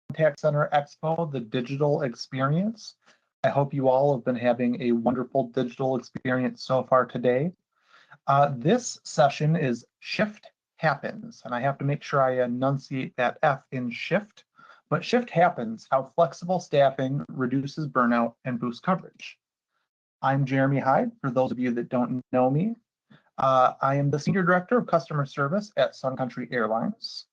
Contact Center Expo, the digital experience. I hope you all have been having a wonderful digital experience so far today. This session is Shift Happens, and I have to make sure I enunciate that F in shift. But Shift Happens, how flexible staffing reduces burnout and boosts coverage. I'm Jeremy Hyde, for those of you that don't know me. I am the Senior Director of Customer Service at Sun Country Airlines.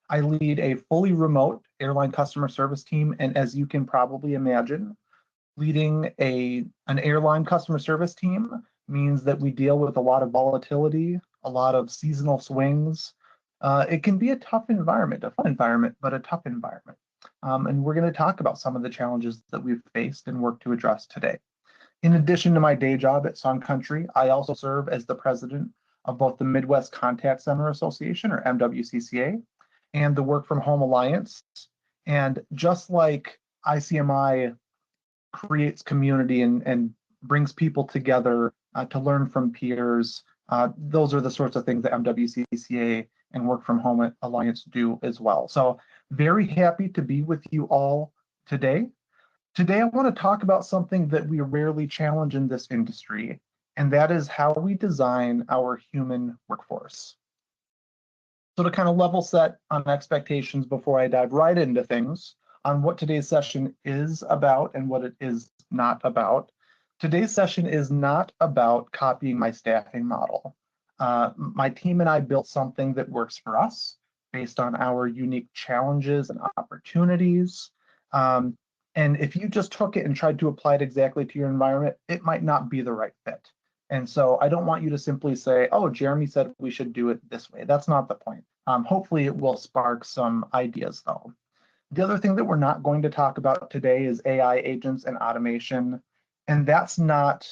I lead a fully remote airline customer service team, and as you can probably imagine, leading an airline customer service team means that we deal with a lot of volatility, a lot of seasonal swings. It can be a tough environment, a fun environment, but a tough environment. And we're going to talk about some of the challenges that we've faced and work to address today. In addition to my day job at Sun Country, I also serve as the president of both the Midwest Contact Center Association, or MWCCA, and the Work From Home Alliance. And just like ICMI creates community and brings people together to learn from peers, those are the sorts of things that MWCCA and Work From Home Alliance do as well. So very happy to be with you all today. Today, I want to talk about something that we rarely challenge in this industry, and that is how we design our human workforce. So to kind of level set on expectations before I dive right into things on what today's session is about and what it is not about. Today's session is not about copying my staffing model. My team and I built something that works for us based on our unique challenges and opportunities. And if you just took it and tried to apply it exactly to your environment, it might not be the right fit. And so I don't want you to simply say, oh, Jeremy said we should do it this way. That's not the point. Hopefully it will spark some ideas though. The other thing that we're not going to talk about today is AI agents and automation. And that's not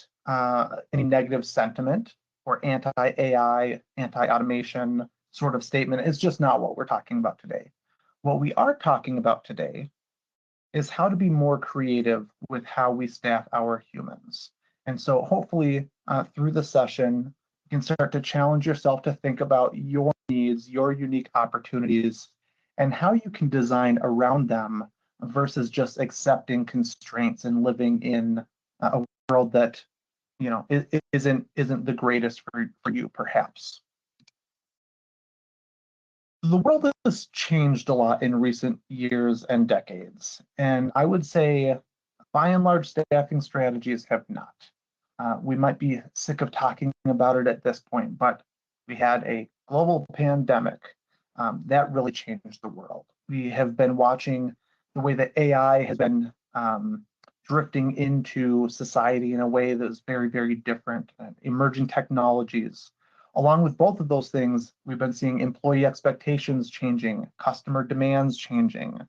any negative sentiment or anti-AI, anti-automation sort of statement. It's just not what we're talking about today. What we are talking about today is how to be more creative with how we staff our humans. And so hopefully through the session, you can start to challenge yourself to think about your needs, your unique opportunities, and how you can design around them versus just accepting constraints and living in a world that, you know, isn't the greatest for you, perhaps. The world has changed a lot in recent years and decades, and I would say by and large staffing strategies have not. We might be sick of talking about it at this point, but we had a global pandemic that really changed the world. We have been watching the way that AI has been drifting into society in a way that is very, very different, emerging technologies. Along with both of those things, we've been seeing employee expectations changing, customer demands changing.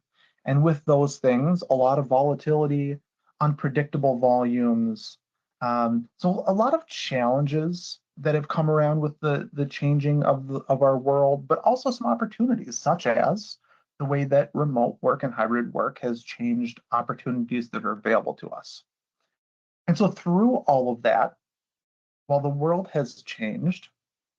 And with those things, a lot of volatility, unpredictable volumes. So a lot of challenges that have come around with the changing of our world, but also some opportunities, such as the way that remote work and hybrid work has changed opportunities that are available to us. And so through all of that, while the world has changed,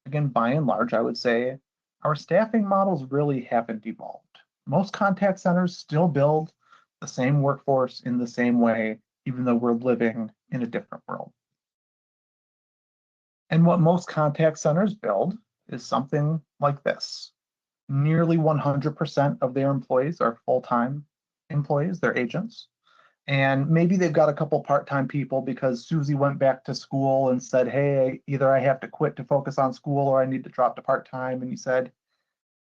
again, by and large, I would say our staffing models really haven't evolved. Most contact centers still build the same workforce in the same way, even though we're living in a different world. And what most contact centers build is something like this. Nearly 100% of their employees are full-time employees, they're agents. And maybe they've got a couple part-time people because Susie went back to school and said, hey, either I have to quit to focus on school or I need to drop to part-time. And you said,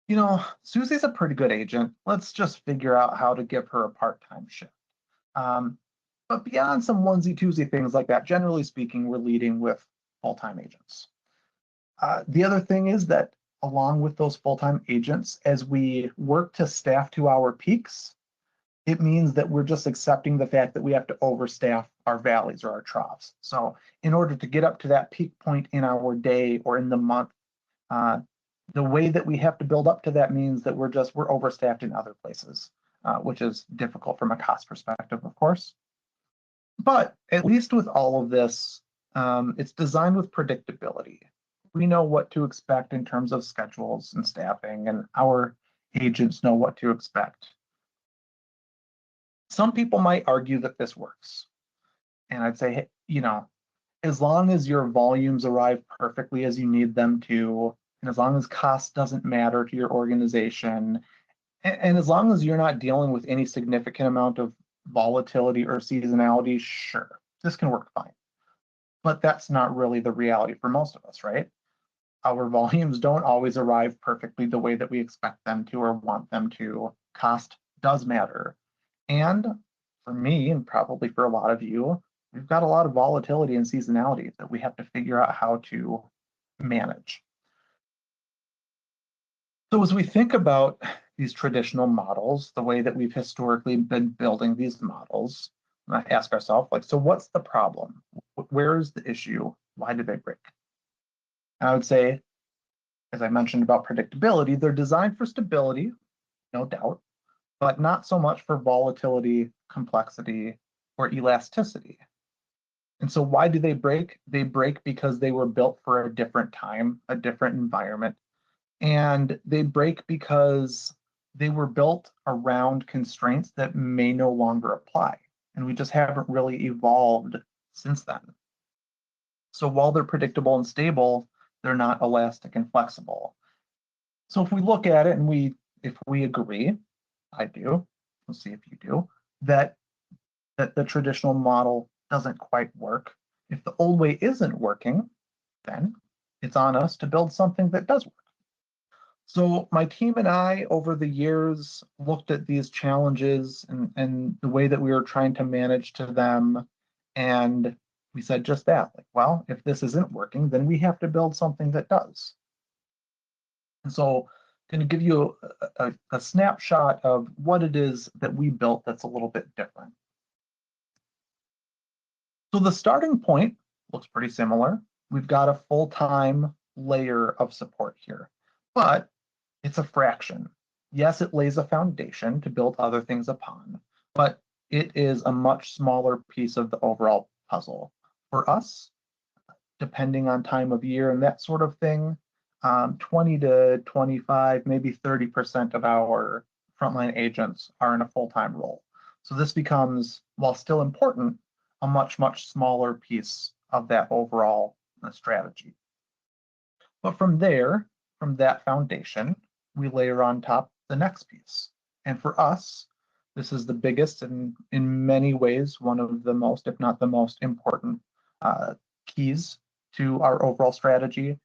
you know, Susie's a pretty good agent. Let's just figure out how to give her a part-time shift. But beyond some onesie-twosie things like that, generally speaking, we're leading with full-time agents. The other thing is that along with those full-time agents, as we work to staff to our peaks, it means that we're just accepting the fact that we have to overstaff our valleys or our troughs. So in order to get up to that peak point in our day or in the month, the way that we have to build up to that means that we're overstaffed in other places, which is difficult from a cost perspective, of course. But at least with all of this, it's designed with predictability. We know what to expect in terms of schedules and staffing, and our agents know what to expect. Some people might argue that this works. And I'd say, hey, as long as your volumes arrive perfectly as you need them to, and as long as cost doesn't matter to your organization, and as long as you're not dealing with any significant amount of volatility or seasonality, sure, this can work fine. But that's not really the reality for most of us, right? Our volumes don't always arrive perfectly the way that we expect them to or want them to. Cost does matter. And for me, and probably for a lot of you, we've got a lot of volatility and seasonality that we have to figure out how to manage. So as we think about these traditional models, the way that we've historically been building these models, we ask ourselves, like, so what's the problem? Where is the issue? Why do they break? And I would say, as I mentioned about predictability, they're designed for stability, no doubt, but not so much for volatility, complexity, or elasticity. And so why do they break? They break because they were built for a different time, a different environment. And they break because they were built around constraints that may no longer apply. And we just haven't really evolved since then. So while they're predictable and stable, they're not elastic and flexible. So if we look at it and if we agree, I do, we'll see if you do, that the traditional model doesn't quite work. If the old way isn't working, then it's on us to build something that does work. So my team and I, over the years, looked at these challenges and the way that we were trying to manage to them. And we said just that, like, well, if this isn't working, then we have to build something that does. And so I'm going to give you a snapshot of what it is that we built that's a little bit different. So the starting point looks pretty similar. We've got a full-time layer of support here, but it's a fraction. Yes, it lays a foundation to build other things upon, but it is a much smaller piece of the overall puzzle. For us, depending on time of year and that sort of thing, 20 to 25, maybe 30% of our frontline agents are in a full-time role. So this becomes, while still important, a much, much smaller piece of that overall strategy. But from there, from that foundation, we layer on top the next piece. And for us, this is the biggest and in many ways, one of the most, if not the most important keys to our overall strategy.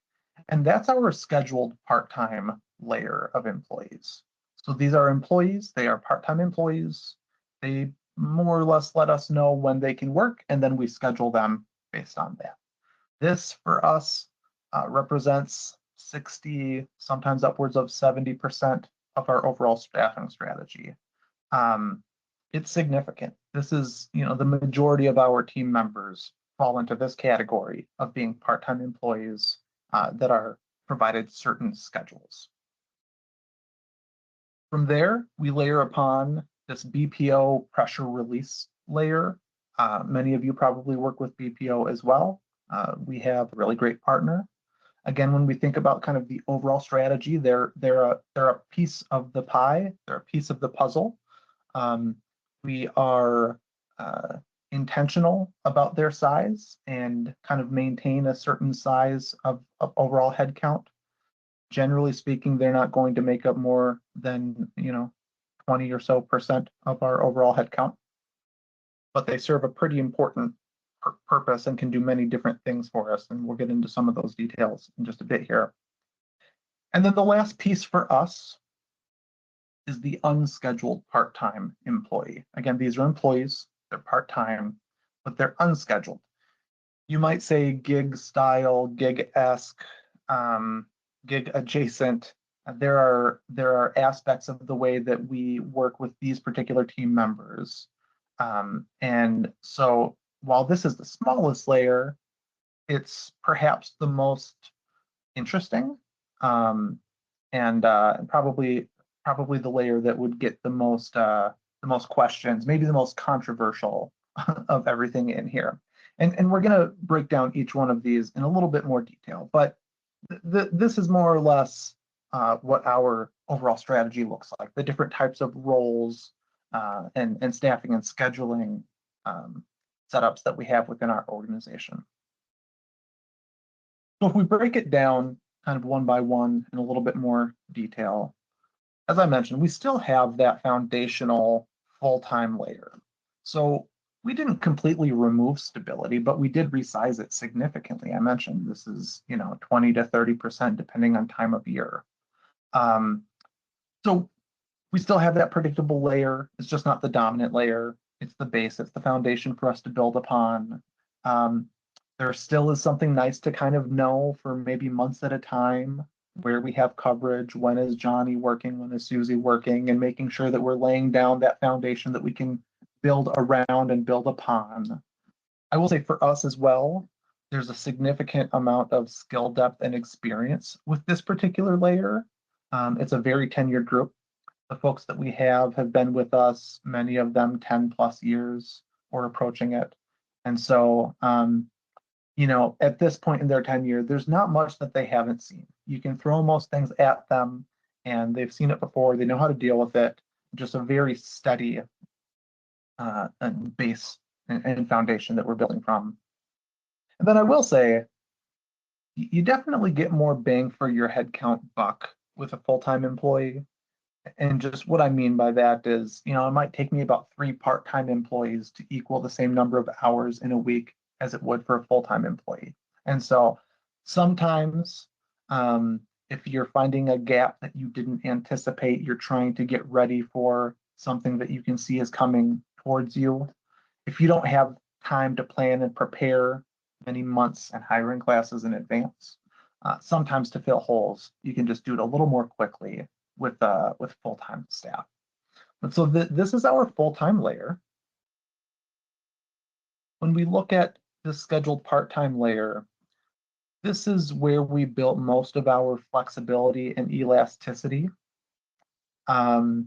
And that's our scheduled part-time layer of employees. So these are employees, they are part-time employees. They more or less let us know when they can work, and then we schedule them based on that. This for us represents 60, sometimes upwards of 70% of our overall staffing strategy. It's significant. This is, the majority of our team members fall into this category of being part-time employees that are provided certain schedules. From there, we layer upon this BPO pressure release layer. Many of you probably work with BPO as well. We have a really great partner. Again, when we think about kind of the overall strategy, they're a piece of the pie, they're a piece of the puzzle. We are intentional about their size and kind of maintain a certain size of overall headcount. Generally speaking, they're not going to make up more than 20 or so % of our overall headcount, but they serve a pretty important purpose and can do many different things for us. And we'll get into some of those details in just a bit here. And then the last piece for us is the unscheduled part-time employee. Again, these are employees, they're part-time, but they're unscheduled. You might say gig style, gig-esque, gig adjacent. There are aspects of the way that we work with these particular team members. And so while this is the smallest layer, it's perhaps the most interesting and probably the layer that would get the most questions, maybe the most controversial of everything in here. And we're going to break down each one of these in a little bit more detail, but this is more or less what our overall strategy looks like, the different types of roles and staffing and scheduling setups that we have within our organization. So if we break it down kind of one by one in a little bit more detail, as I mentioned, we still have that foundational full-time layer. So we didn't completely remove stability, but we did resize it significantly. I mentioned this is 20 to 30% depending on time of year. So we still have that predictable layer. It's just not the dominant layer. It's the base. It's the foundation for us to build upon. There still is something nice to kind of know for maybe months at a time where we have coverage, when is Johnny working, when is Susie working, and making sure that we're laying down that foundation that we can build around and build upon. I will say for us as well, there's a significant amount of skill depth and experience with this particular layer. It's a very tenured group. The folks that we have been with us, many of them 10 plus years or approaching it. And so, at this point in their tenure, there's not much that they haven't seen. You can throw most things at them and they've seen it before. They know how to deal with it. Just a very steady base and foundation that we're building from. And then I will say, you definitely get more bang for your headcount buck with a full-time employee. And just what I mean by that is, it might take me about 3 part-time employees to equal the same number of hours in a week as it would for a full-time employee. And so sometimes if you're finding a gap that you didn't anticipate, you're trying to get ready for something that you can see is coming towards you. If you don't have time to plan and prepare many months and hiring classes in advance, sometimes to fill holes, you can just do it a little more quickly with full-time staff. But so this is our full-time layer. When we look at the scheduled part-time layer, this is where we built most of our flexibility and elasticity. So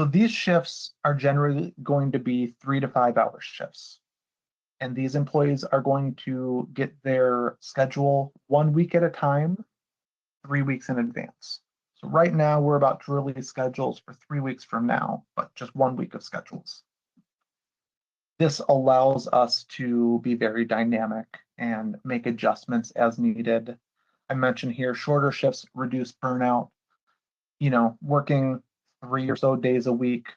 these shifts are generally going to be 3 to 5 hour shifts. And these employees are going to get their schedule 1 week at a time, 3 weeks in advance. So right now we're about to release schedules for 3 weeks from now, but just 1 week of schedules. This allows us to be very dynamic and make adjustments as needed. I mentioned here shorter shifts reduce burnout. Working 3 or so days a week,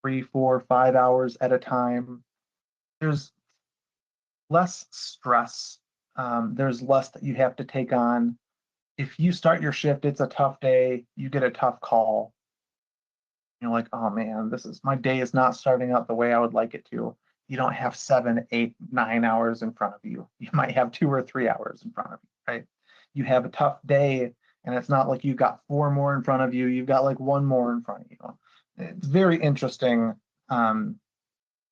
3, 4, 5 hours at a time. There's less stress. There's less that you have to take on. If you start your shift, it's a tough day, you get a tough call. You're like, oh man, my day is not starting out the way I would like it to. You don't have 7, 8, 9 hours in front of you. You might have 2 or 3 hours in front of you, right? You have a tough day, and it's not like you've got 4 more in front of you. You've got like 1 more in front of you. It's very interesting,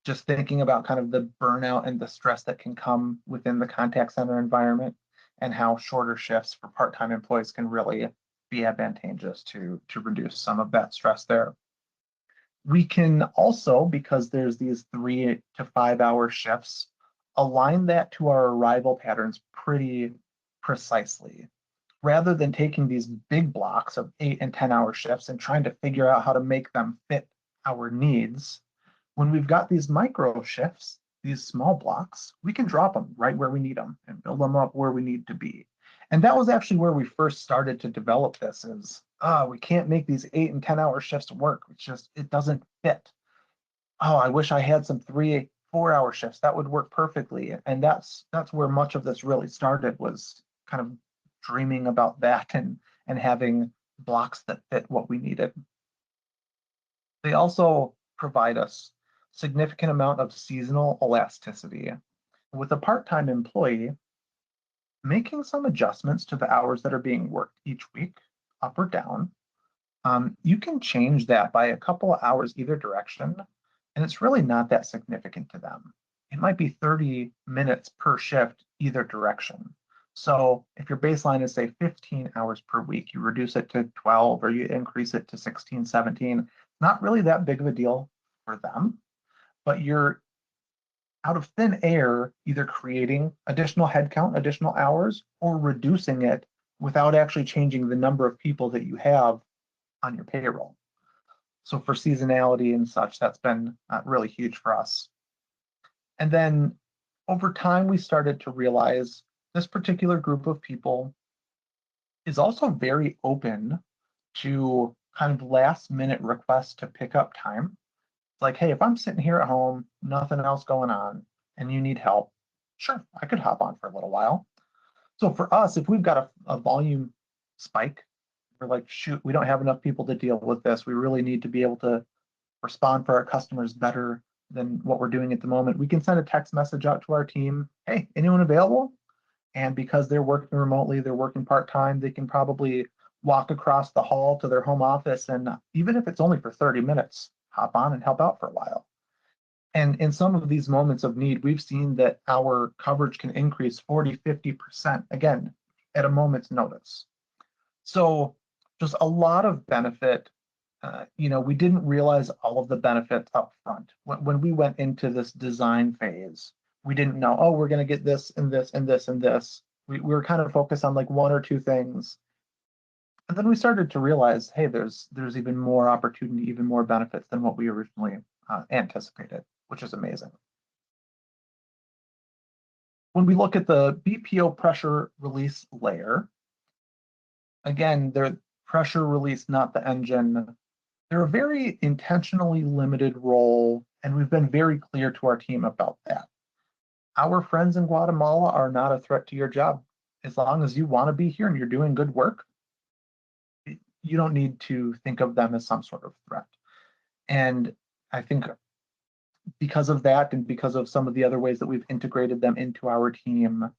just thinking about kind of the burnout and the stress that can come within the contact center environment, and how shorter shifts for part-time employees can really be advantageous to reduce some of that stress there. We can also, because there's these 3 to 5 hour shifts, align that to our arrival patterns pretty precisely. Rather than taking these big blocks of 8 and 10 hour shifts and trying to figure out how to make them fit our needs, when we've got these micro shifts, these small blocks, we can drop them right where we need them and build them up where we need to be. And that was actually where we first started to develop this is, we can't make these 8 and 10 hour shifts work. It doesn't fit. Oh, I wish I had some 3, 4 hour shifts. That would work perfectly. And that's where much of this really started, was kind of dreaming about that and having blocks that fit what we needed. They also provide us significant amount of seasonal elasticity. With a part-time employee, making some adjustments to the hours that are being worked each week, up or down, you can change that by a couple of hours either direction, and it's really not that significant to them. It might be 30 minutes per shift either direction. So if your baseline is, say, 15 hours per week, you reduce it to 12 or you increase it to 16, 17, not really that big of a deal for them, but you're out of thin air either creating additional headcount, additional hours, or reducing it without actually changing the number of people that you have on your payroll. So for seasonality and such, that's been really huge for us. And then over time, we started to realize this particular group of people is also very open to kind of last minute requests to pick up time. It's like, hey, if I'm sitting here at home, nothing else going on, and you need help, sure, I could hop on for a little while. So for us, if we've got a volume spike, we're like, shoot, we don't have enough people to deal with this. We really need to be able to respond for our customers better than what we're doing at the moment. We can send a text message out to our team. Hey, anyone available? And because they're working remotely, they're working part-time, they can probably walk across the hall to their home office. And even if it's only for 30 minutes, hop on and help out for a while. And in some of these moments of need, we've seen that our coverage can increase 40, 50%, again, at a moment's notice. So just a lot of benefit. We didn't realize all of the benefits up front. When we went into this design phase, we didn't know, oh, we're going to get this and this and this and this. We were kind of focused on like one or two things. And then we started to realize, hey, there's even more opportunity, even more benefits than what we originally anticipated, which is amazing. When we look at the BPO pressure release layer, again, they're pressure release, not the engine. They're a very intentionally limited role, and we've been very clear to our team about that. Our friends in Guatemala are not a threat to your job. As long as you want to be here and you're doing good work, you don't need to think of them as some sort of threat. And I think because of that, and because of some of the other ways that we've integrated them into our team,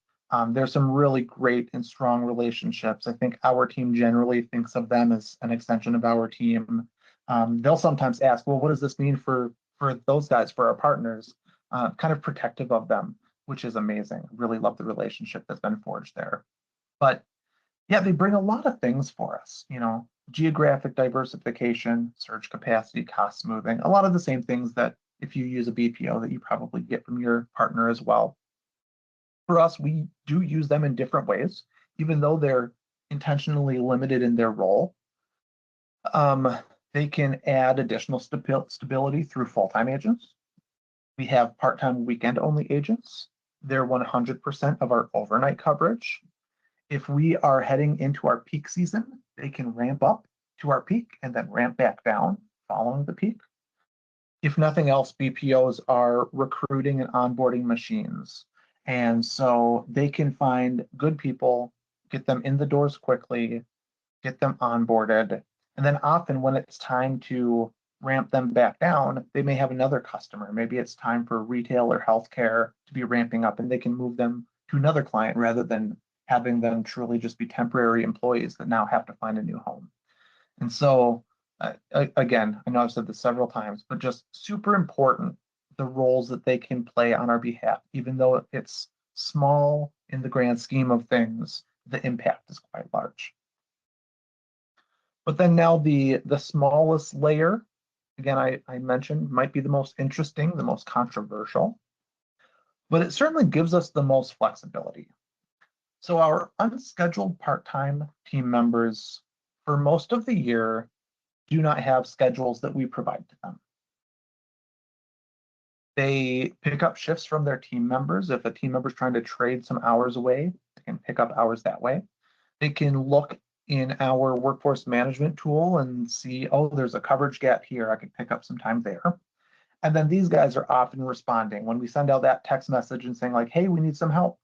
there's some really great and strong relationships. I think our team generally thinks of them as an extension of our team. They'll sometimes ask, well, what does this mean for those guys, for our partners? Kind of protective of them, which is amazing. Really love the relationship that's been forged there. But yeah, they bring a lot of things for us, geographic diversification, surge capacity, cost smoothing, a lot of the same things that if you use a BPO that you probably get from your partner as well. For us, we do use them in different ways, even though they're intentionally limited in their role. They can add additional stability through full-time agents. We have part-time weekend-only agents. They're 100% of our overnight coverage. If we are heading into our peak season, they can ramp up to our peak and then ramp back down following the peak. If nothing else, BPOs are recruiting and onboarding machines. And so they can find good people, get them in the doors quickly, get them onboarded. And then often when it's time to ramp them back down, they may have another customer. Maybe it's time for retail or healthcare to be ramping up, and they can move them to another client rather than having them truly just be temporary employees that now have to find a new home. And so, again, I know I've said this several times, but just super important, the roles that they can play on our behalf, even though it's small in the grand scheme of things, the impact is quite large. But then now the smallest layer, again, I mentioned, might be the most interesting, the most controversial, but it certainly gives us the most flexibility. So our unscheduled part-time team members, for most of the year, do not have schedules that we provide to them. They pick up shifts from their team members. If a team member is trying to trade some hours away, they can pick up hours that way. They can look in our workforce management tool and see, oh, there's a coverage gap here. I could pick up some time there. And then these guys are often responding. When we send out that text message and saying like, hey, we need some help,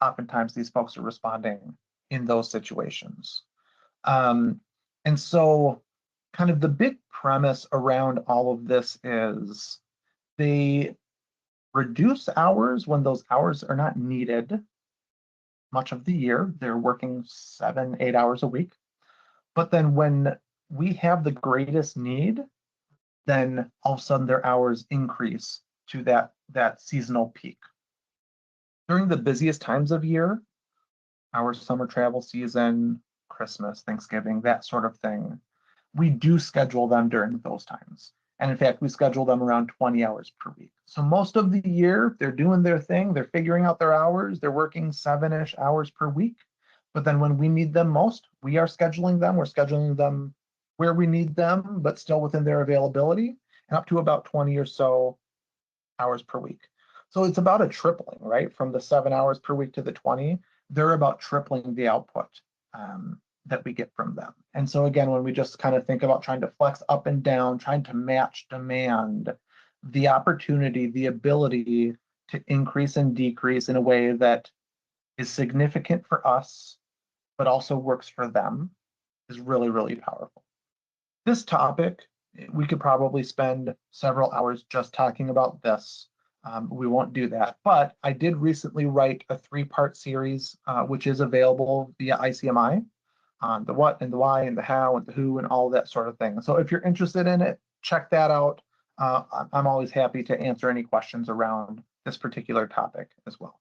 oftentimes these folks are responding in those situations. And so kind of the big premise around all of this is they reduce hours when those hours are not needed much of the year. They're working 7, 8 hours a week. But then when we have the greatest need, then all of a sudden their hours increase to that seasonal peak. During the busiest times of year, our summer travel season, Christmas, Thanksgiving, that sort of thing, we do schedule them during those times. And in fact, we schedule them around 20 hours per week. So most of the year, they're doing their thing, they're figuring out their hours, they're working 7-ish hours per week. But then when we need them most, we are scheduling them. We're scheduling them where we need them, but still within their availability, and up to about 20 or so hours per week. So it's about a tripling, right? From the 7 hours per week to the 20, they're about tripling the output that we get from them. And so again, when we just kind of think about trying to flex up and down, trying to match demand, the opportunity, the ability to increase and decrease in a way that is significant for us, but also works for them is really, really powerful. This topic, we could probably spend several hours just talking about this. We won't do that, but I did recently write a 3-part series, which is available via ICMI on the what and the why and the how and the who and all that sort of thing. So if you're interested in it, check that out. I'm always happy to answer any questions around this particular topic as well.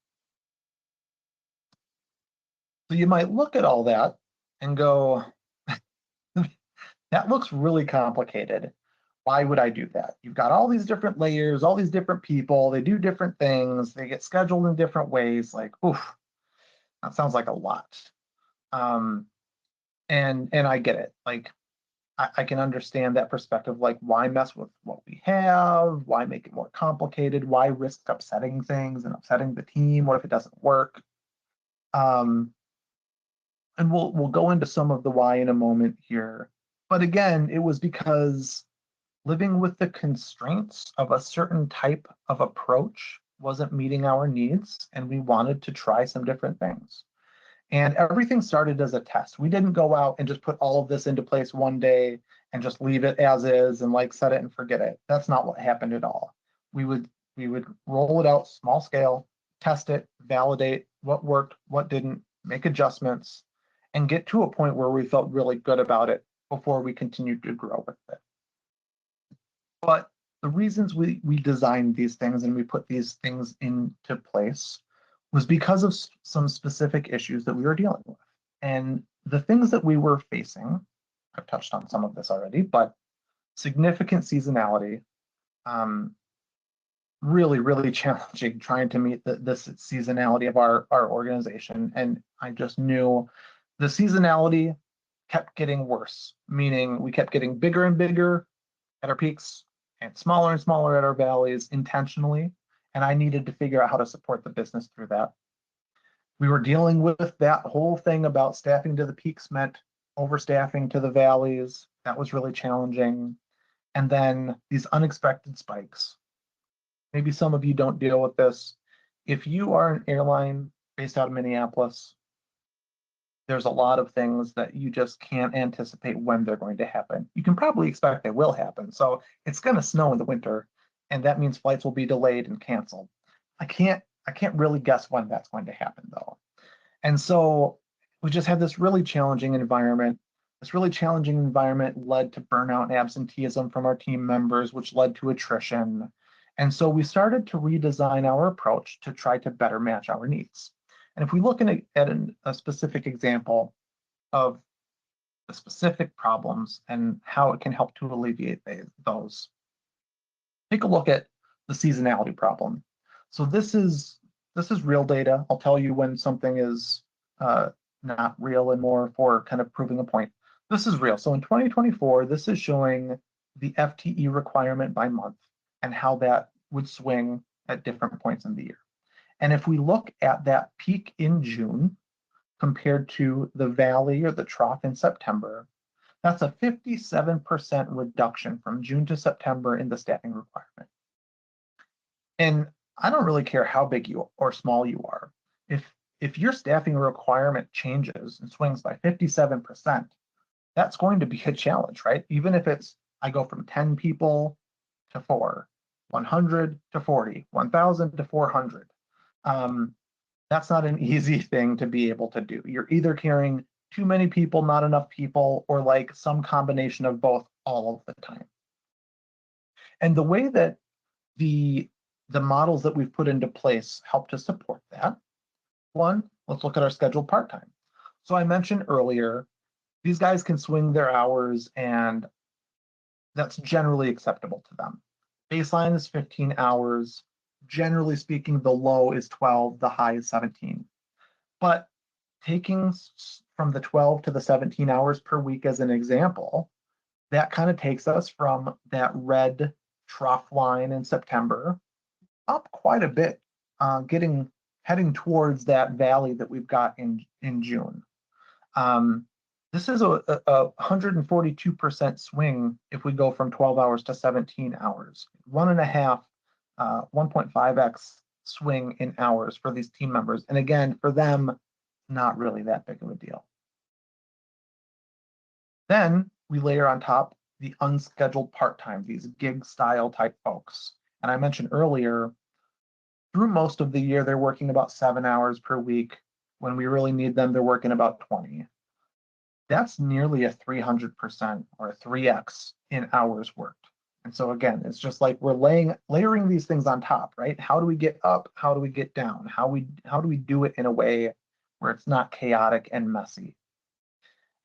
So you might look at all that and go, that looks really complicated. Why would I do that? You've got all these different layers, all these different people, they do different things, they get scheduled in different ways. Like, oof, that sounds like a lot. And I get it. Like, I can understand that perspective. Like, why mess with what we have? Why make it more complicated? Why risk upsetting things and upsetting the team? What if it doesn't work? And we'll go into some of the why in a moment here. But again, it was because living with the constraints of a certain type of approach wasn't meeting our needs, and we wanted to try some different things. And everything started as a test. We didn't go out and just put all of this into place one day and just leave it as is and like set it and forget it. That's not what happened at all. We would roll it out small scale, test it, validate what worked, what didn't, make adjustments, and get to a point where we felt really good about it before we continued to grow with it. But the reasons we designed these things and we put these things into place was because of some specific issues that we were dealing with. And the things that we were facing, I've touched on some of this already, but significant seasonality, really, really challenging trying to meet this seasonality of our organization. And I just knew the seasonality kept getting worse, meaning we kept getting bigger and bigger at our peaks and smaller at our valleys intentionally. And I needed to figure out how to support the business through that. We were dealing with that whole thing about staffing to the peaks meant overstaffing to the valleys. That was really challenging. And then these unexpected spikes. Maybe some of you don't deal with this. If you are an airline based out of Minneapolis, there's a lot of things that you just can't anticipate when they're going to happen. You can probably expect they will happen. So it's going to snow in the winter, and that means flights will be delayed and canceled. I can't really guess when that's going to happen though. And so we just had this really challenging environment. This really challenging environment led to burnout and absenteeism from our team members, which led to attrition. And so we started to redesign our approach to try to better match our needs. And if we look at a specific example of the specific problems and how it can help to alleviate those, take a look at the seasonality problem. So this is real data. I'll tell you when something is not real and more for kind of proving a point. This is real. So in 2024, this is showing the FTE requirement by month and how that would swing at different points in the year. And if we look at that peak in June compared to the valley or the trough in September, that's a 57% reduction from June to September in the staffing requirement. And I don't really care how big you or small you are. If your staffing requirement changes and swings by 57%, that's going to be a challenge, right? Even if it's, I go from 10 people to 4, 100 to 40, 1,000 to 400. That's not an easy thing to be able to do. You're either carrying too many people, not enough people, or like some combination of both all of the time. And the way that the models that we've put into place help to support that. One, let's look at our scheduled part-time. So I mentioned earlier, these guys can swing their hours and that's generally acceptable to them. Baseline is 15 hours. Generally speaking, the low is 12, the high is 17. But taking from the 12 to the 17 hours per week as an example, that kind of takes us from that red trough line in September up quite a bit, heading towards that valley that we've got in June. This is a 142% swing if we go from 12 hours to 17 hours. 1.5x swing in hours for these team members. And again, for them, not really that big of a deal. Then we layer on top the unscheduled part-time, these gig style type folks. And I mentioned earlier, through most of the year, they're working about 7 hours per week. When we really need them, they're working about 20. That's nearly a 300% or a 3x in hours worked. And so again, it's just like we're layering these things on top, right? How do we get up? How do we get down? How do we do it in a way where it's not chaotic and messy?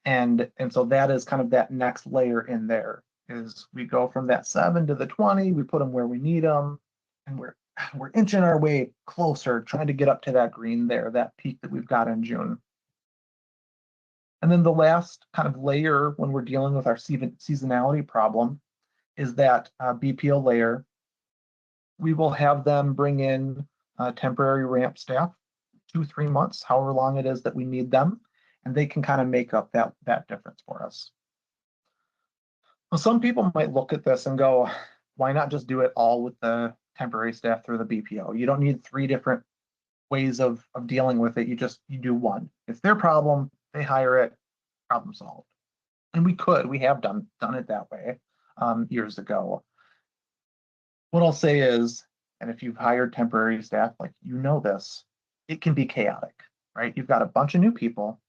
And so that is kind of that next layer in there is we go from that 7 to the 20, we put them where we need them, and we're inching our way closer, trying to get up to that green there, that peak that we've got in June. And then the last kind of layer when we're dealing with our seasonality problem is that BPO layer. We will have them bring in temporary ramp staff, 2-3 months, however long it is that we need them, and they can kind of make up that difference for us. Well, some people might look at this and go, why not just do it all with the temporary staff through the BPO? You don't need 3 different ways of dealing with it. You do one. It's their problem, they hire it, problem solved. And we have done it that way years ago. What I'll say is, and if you've hired temporary staff, like you know this, it can be chaotic, right? You've got a bunch of new people.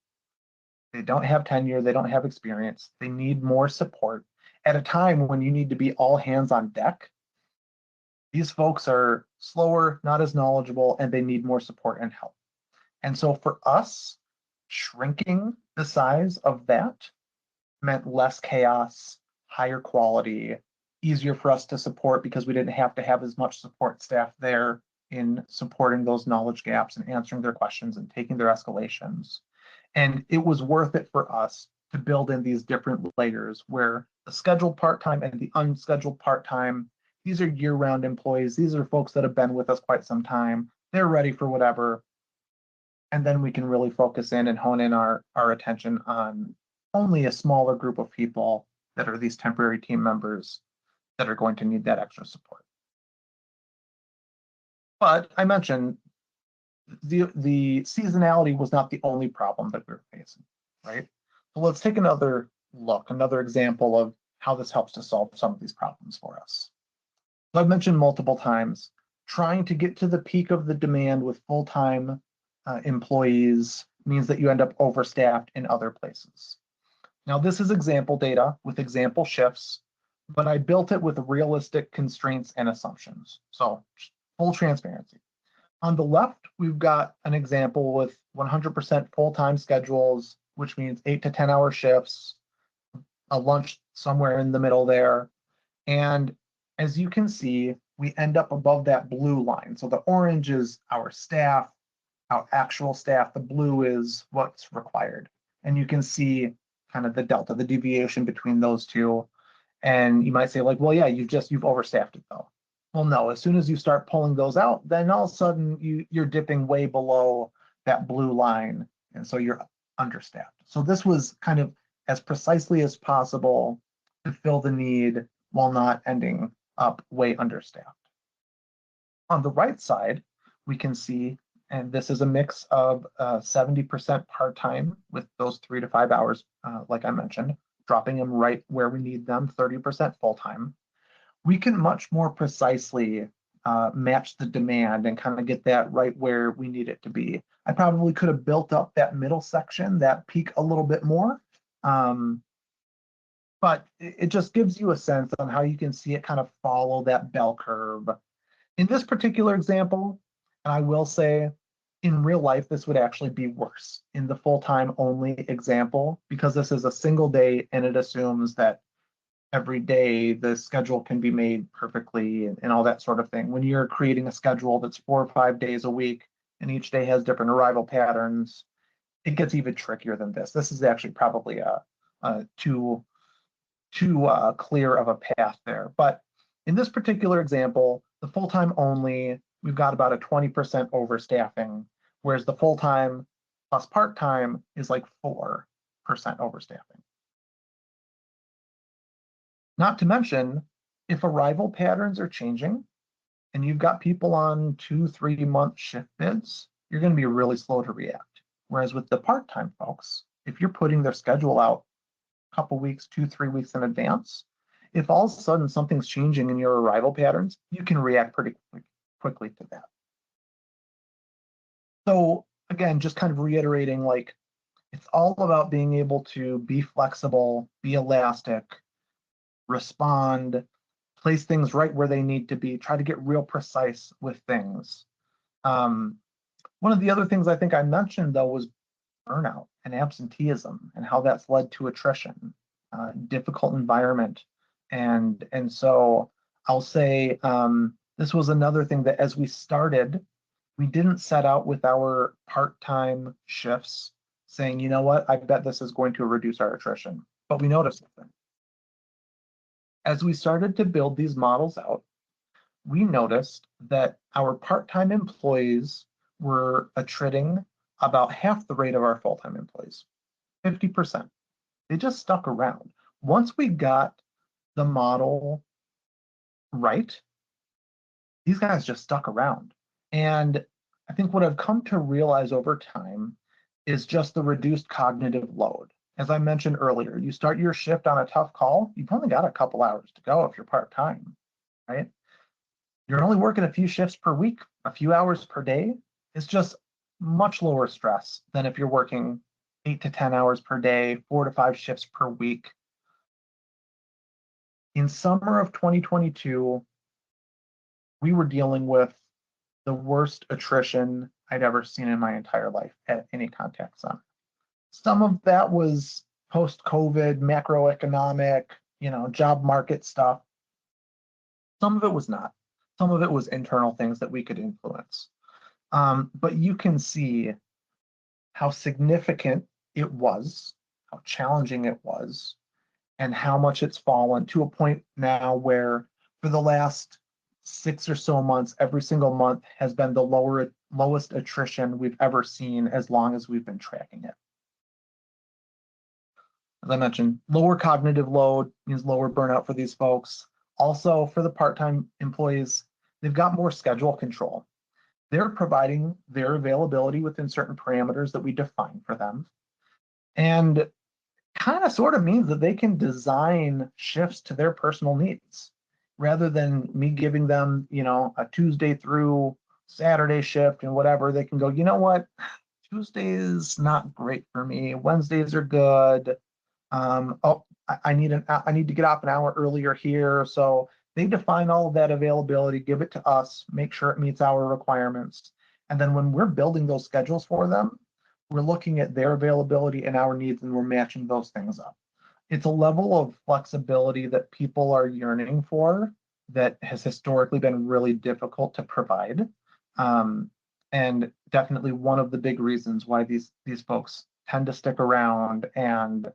They don't have tenure, they don't have experience, they need more support at a time when you need to be all hands on deck. These folks are slower, not as knowledgeable, and they need more support and help. And so for us, shrinking the size of that meant less chaos, higher quality, easier for us to support because we didn't have to have as much support staff there in supporting those knowledge gaps and answering their questions and taking their escalations. And it was worth it for us to build in these different layers where the scheduled part-time and the unscheduled part-time, these are year-round employees. These are folks that have been with us quite some time. They're ready for whatever. And then we can really focus in and hone in our attention on only a smaller group of people that are these temporary team members that are going to need that extra support. But I mentioned the seasonality was not the only problem that we were facing, right? So let's take another example of how this helps to solve some of these problems for us. So I've mentioned multiple times, trying to get to the peak of the demand with full-time employees means that you end up overstaffed in other places. Now, this is example data with example shifts, but I built it with realistic constraints and assumptions. So full transparency. On the left, we've got an example with 100% full-time schedules, which means 8 to 10 hour shifts, a lunch somewhere in the middle there. And as you can see, we end up above that blue line. So the orange is our staff, our actual staff. The blue is what's required. And you can see kind of the delta, the deviation between those two. And you might say like, well, yeah, you've overstaffed it though. Well, no, as soon as you start pulling those out, then all of a sudden you're dipping way below that blue line. And so you're understaffed. So this was kind of as precisely as possible to fill the need while not ending up way understaffed. On the right side, we can see, and this is a mix of 70% part-time with those 3 to 5 hours, like I mentioned, dropping them right where we need them, 30% full-time. We can much more precisely match the demand and kind of get that right where we need it to be. I probably could have built up that middle section, that peak a little bit more, but it just gives you a sense on how you can see it kind of follow that bell curve. In this particular example, and I will say, in real life, this would actually be worse in the full-time only example, because this is a single day and it assumes that every day the schedule can be made perfectly and all that sort of thing. When you're creating a schedule that's 4 or 5 days a week and each day has different arrival patterns, it gets even trickier than this. This is actually probably a too too clear of a path there. But in this particular example, the full-time only, we've got about a 20% overstaffing, whereas the full-time plus part-time is like 4% overstaffing. Not to mention, if arrival patterns are changing and you've got people on 2-3 month shift bids, you're going to be really slow to react. Whereas with the part-time folks, if you're putting their schedule out a couple weeks, 2-3 weeks in advance, if all of a sudden something's changing in your arrival patterns, you can react pretty quickly to that. So again, just kind of reiterating, like, it's all about being able to be flexible, be elastic, respond, place things right where they need to be, try to get real precise with things. One of the other things I think I mentioned, though, was burnout and absenteeism and how that's led to attrition, difficult environment. And so I'll say this was another thing that as we started, we didn't set out with our part-time shifts saying, you know what, I bet this is going to reduce our attrition. But we noticed something. As we started to build these models out, we noticed that our part-time employees were attriting about half the rate of our full-time employees, 50%. They just stuck around. Once we got the model right, these guys just stuck around. And I think what I've come to realize over time is just the reduced cognitive load. As I mentioned earlier, you start your shift on a tough call, you've only got a couple hours to go if you're part-time, right? You're only working a few shifts per week, a few hours per day. It's just much lower stress than if you're working 8 to 10 hours per day, 4 to 5 shifts per week. In summer of 2022, we were dealing with the worst attrition I'd ever seen in my entire life at any contact center. Some of that was post-COVID, macroeconomic, job market stuff. Some of it was not. Some of it was internal things that we could influence. But you can see how significant it was, how challenging it was, and how much it's fallen to a point now where for the last 6 or so months, every single month has been the lowest attrition we've ever seen as long as we've been tracking it. As I mentioned, lower cognitive load means lower burnout for these folks. Also, for the part-time employees, they've got more schedule control. They're providing their availability within certain parameters that we define for them. And kind of sort of means that they can design shifts to their personal needs rather than me giving them, a Tuesday through Saturday shift and whatever. They can go, you know what, Tuesday is not great for me. Wednesdays are good. I need to get off an hour earlier here. So they define all of that availability, give it to us, make sure it meets our requirements. And then when we're building those schedules for them, we're looking at their availability and our needs, and we're matching those things up. It's a level of flexibility that people are yearning for that has historically been really difficult to provide. And definitely one of the big reasons why these folks tend to stick around. And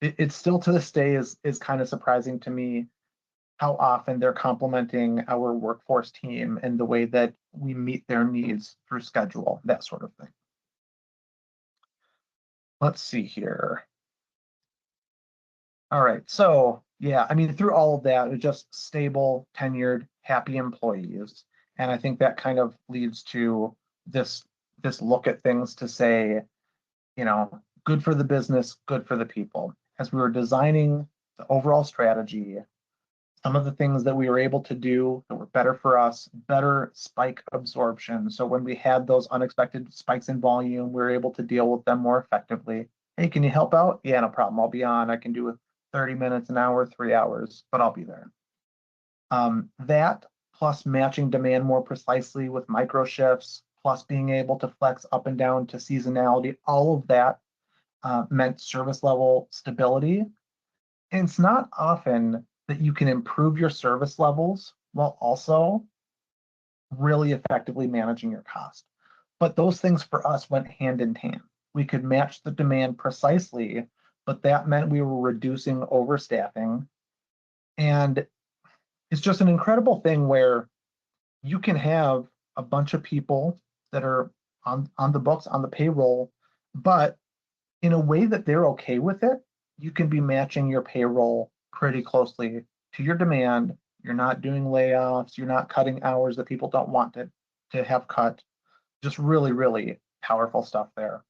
it still to this day is kind of surprising to me how often they're complementing our workforce team in the way that we meet their needs through schedule, that sort of thing. Let's see here. All right, so yeah, through all of that, it's just stable, tenured, happy employees. And I think that kind of leads to this look at things to say, good for the business, good for the people. As we were designing the overall strategy, some of the things that we were able to do that were better for us, better spike absorption. So when we had those unexpected spikes in volume, we were able to deal with them more effectively. Hey, can you help out? Yeah, no problem. I'll be on. I can do 30 minutes, an hour, 3 hours, but I'll be there. That plus matching demand more precisely with micro shifts, plus being able to flex up and down to seasonality, all of that meant service level stability. And it's not often that you can improve your service levels while also really effectively managing your cost. But those things for us went hand in hand. We could match the demand precisely but that meant we were reducing overstaffing. And it's just an incredible thing where you can have a bunch of people that are on the books, on the payroll, but in a way that they're okay with it, you can be matching your payroll pretty closely to your demand. You're not doing layoffs, you're not cutting hours that people don't want to have cut. Just really, really powerful stuff there.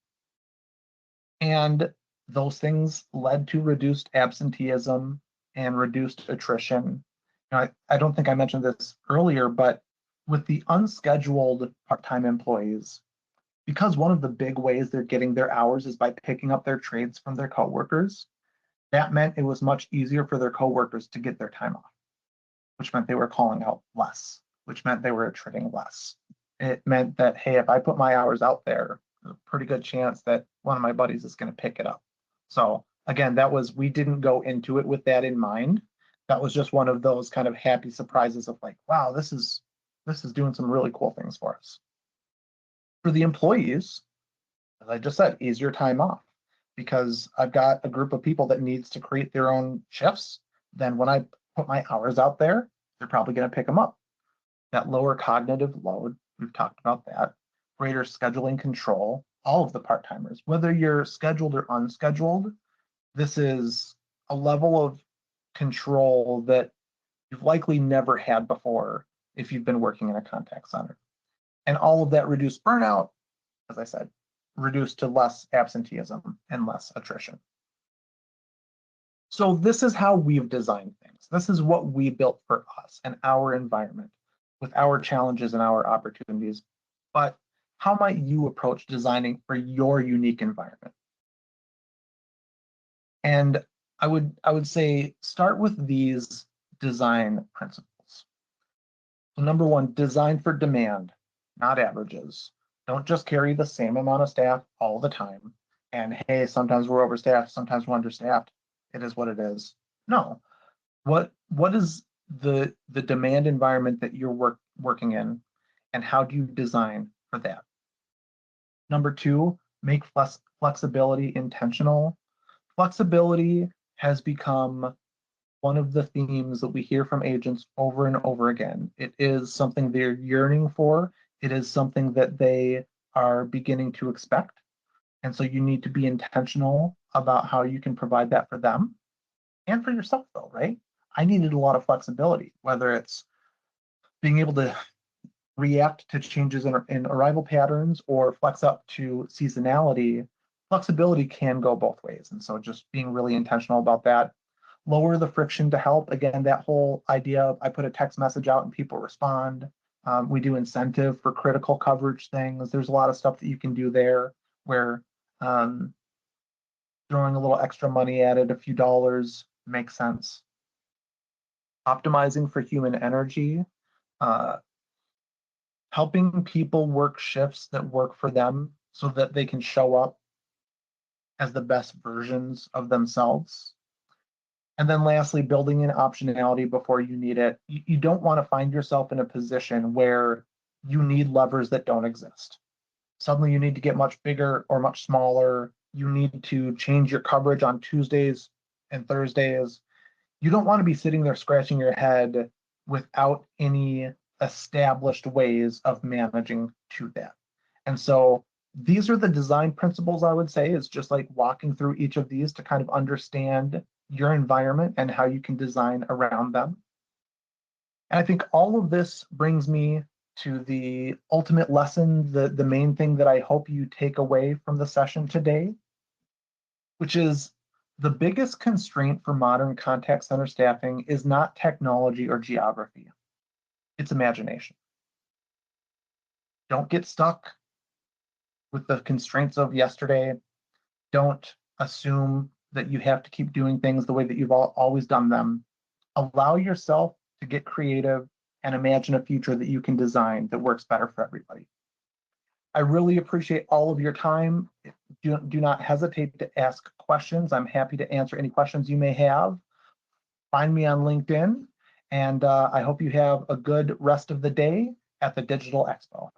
And those things led to reduced absenteeism and reduced attrition. I don't think I mentioned this earlier, but with the unscheduled part-time employees, because one of the big ways they're getting their hours is by picking up their trades from their coworkers, that meant it was much easier for their coworkers to get their time off, which meant they were calling out less, which meant they were attriting less. It meant that, hey, if I put my hours out there, there's a pretty good chance that one of my buddies is going to pick it up. So again, we didn't go into it with that in mind. That was just one of those kind of happy surprises of like, wow, this is doing some really cool things for us. For the employees, as I just said, easier time off because I've got a group of people that needs to create their own shifts. Then when I put my hours out there, they're probably going to pick them up. That lower cognitive load, we've talked about that, greater scheduling control, all of the part-timers, whether you're scheduled or unscheduled, this is a level of control that you've likely never had before if you've been working in a contact center. And all of that reduced burnout, as I said, reduced to less absenteeism and less attrition. So this is how we've designed things. This is what we built for us and our environment with our challenges and our opportunities. But how might you approach designing for your unique environment? And I would say start with these design principles. So number one, design for demand, not averages. Don't just carry the same amount of staff all the time. And hey, sometimes we're overstaffed, sometimes we're understaffed. It is what it is. No. What is the demand environment that you're working in, and how do you design for that? Number two, make flexibility intentional. Flexibility has become one of the themes that we hear from agents over and over again. It is something they're yearning for. It is something that they are beginning to expect. And so you need to be intentional about how you can provide that for them and for yourself though, right? I needed a lot of flexibility, whether it's being able to react to changes in arrival patterns or flex up to seasonality. Flexibility can go both ways. And so just being really intentional about that. Lower the friction to help. Again, that whole idea of I put a text message out and people respond. We do incentive for critical coverage things. There's a lot of stuff that you can do there where throwing a little extra money at it, a few dollars, makes sense. Optimizing for human energy. Helping people work shifts that work for them so that they can show up as the best versions of themselves. And then lastly, building in optionality before you need it. You don't want to find yourself in a position where you need levers that don't exist. Suddenly you need to get much bigger or much smaller. You need to change your coverage on Tuesdays and Thursdays. You don't want to be sitting there scratching your head without any established ways of managing to that. And so these are the design principles, I would say, is just like walking through each of these to kind of understand your environment and how you can design around them. And I think all of this brings me to the ultimate lesson, the main thing that I hope you take away from the session today, which is the biggest constraint for modern contact center staffing is not technology or geography. It's imagination. Don't get stuck with the constraints of yesterday. Don't assume that you have to keep doing things the way that you've always done them. Allow yourself to get creative and imagine a future that you can design that works better for everybody. I really appreciate all of your time. Do not hesitate to ask questions. I'm happy to answer any questions you may have. Find me on LinkedIn, and I hope you have a good rest of the day at the Digital Expo.